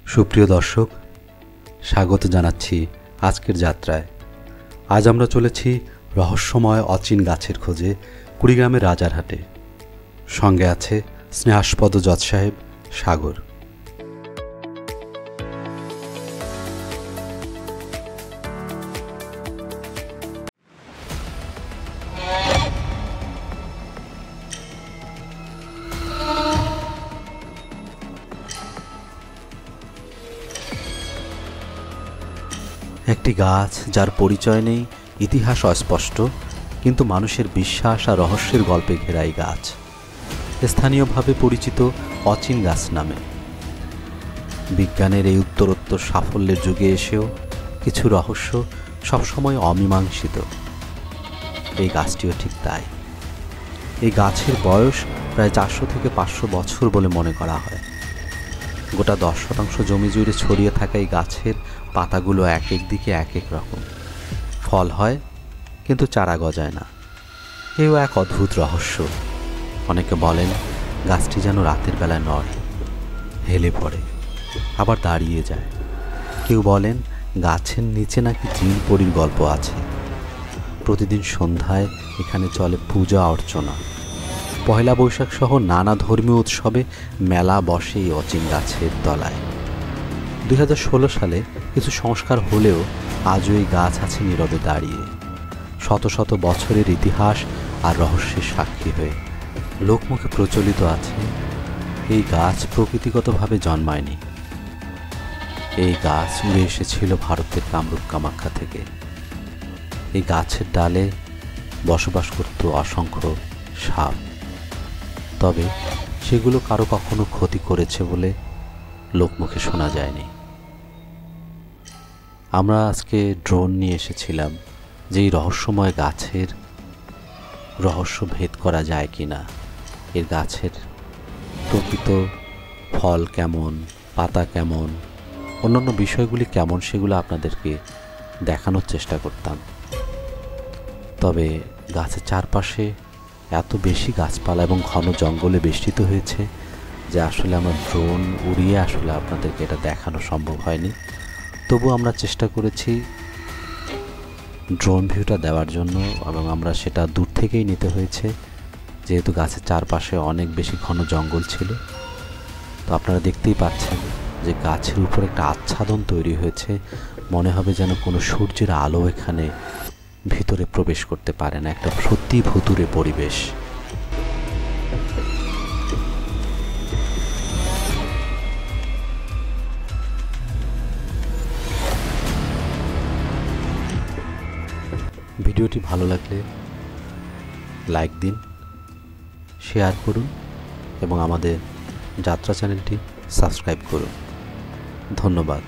সুপ্রিয় দর্শক, স্বাগত জানাচ্ছি আজকের যাত্রায়। আজ আমরা চলেছি রহস্যময় অচিন গাছের খোঁজে কুড়িগ্রামের রাজারহাটে। সঙ্গে আছে স্নেহাস্পদ জজ সাহেব সাগর। একটি গাছ যার পরিচয় নেই, ইতিহাস অস্পষ্ট, কিন্তু মানুষের বিশ্বাস আর রহস্যের গল্পে ঘেরা এই গাছ স্থানীয়ভাবে পরিচিত অচিন গাছ নামে। বিজ্ঞানের এই উত্তরোত্তর সাফল্যের যুগে এসেও কিছু রহস্য সবসময় অমীমাংসিত। এই গাছটিও ঠিক তাই। এই গাছের বয়স প্রায় 400 থেকে 500 বছর বলে মনে করা হয়। গোটা 10% জমি জুড়ে ছড়িয়ে থাকা এই গাছের পাতাগুলো এক এক দিকে এক এক রকম। ফল হয় কিন্তু চারা গজায় না। এও এক অদ্ভুত রহস্য। অনেকে বলেন গাছটি যেন রাতের বেলায় নড়ে, হেলে পড়ে, আবার দাঁড়িয়ে যায়। কেউ বলেন গাছের নিচে নাকি জিন পরীর গল্প আছে। প্রতিদিন সন্ধ্যায় এখানে চলে পূজা অর্চনা। পয়লা বৈশাখ সহ নানা ধর্মীয় উৎসবে মেলা বসে এই অচিন গাছের তলায়। 2016 সালে কিছু সংস্কার হলেও আজও এই গাছ আছে নীরবে দাঁড়িয়ে, শত শত বছরের ইতিহাস আর রহস্যের সাক্ষী হয়ে। লোকমুখে প্রচলিত আছে এই গাছ প্রকৃতিগতভাবে জন্মায়নি। এই গাছ উড়ে এসেছিল ভারতের কামরূপ কামাখ্যা থেকে। এই গাছের ডালে বসবাস করত অসংখ্য সাপ, তবে সেগুলো কারো কখনো ক্ষতি করেছে বলে লোকমুখে শোনা যায়নি। আমরা আজকে ড্রোন নিয়ে এসেছিলাম যে এই রহস্যময় গাছের রহস্য ভেদ করা যায় কি না, এর গাছের প্রকৃত ফল কেমন, পাতা কেমন, অন্যান্য বিষয়গুলি কেমন, সেগুলো আপনাদেরকে দেখানোর চেষ্টা করতাম। তবে গাছের চারপাশে এত বেশি গাছপালা এবং ঘন জঙ্গলে বেষ্টিত হয়েছে যে আসলে আমার ড্রোন উড়িয়ে আসলে আপনাদেরকে এটা দেখানো সম্ভব হয়নি। তবু আমরা চেষ্টা করেছি ড্রোন ভিউটা দেওয়ার জন্য, এবং আমরা সেটা দূর থেকেই নিতে হয়েছে যেহেতু গাছের চারপাশে অনেক বেশি ঘন জঙ্গল ছিল। তো আপনারা দেখতেই পাচ্ছেন যে গাছের উপর একটা আচ্ছাদন তৈরি হয়েছে, মনে হবে যেন কোনো সূর্যের আলো এখানে ভিতরে প্রবেশ করতে পারে না। একটা সত্যি ভুতুড়ে পরিবেশ। ভিডিওটি ভালো লাগলে লাইক দিন, শেয়ার করুন এবং আমাদের যাত্রা চ্যানেলটি সাবস্ক্রাইব করুন। ধন্যবাদ।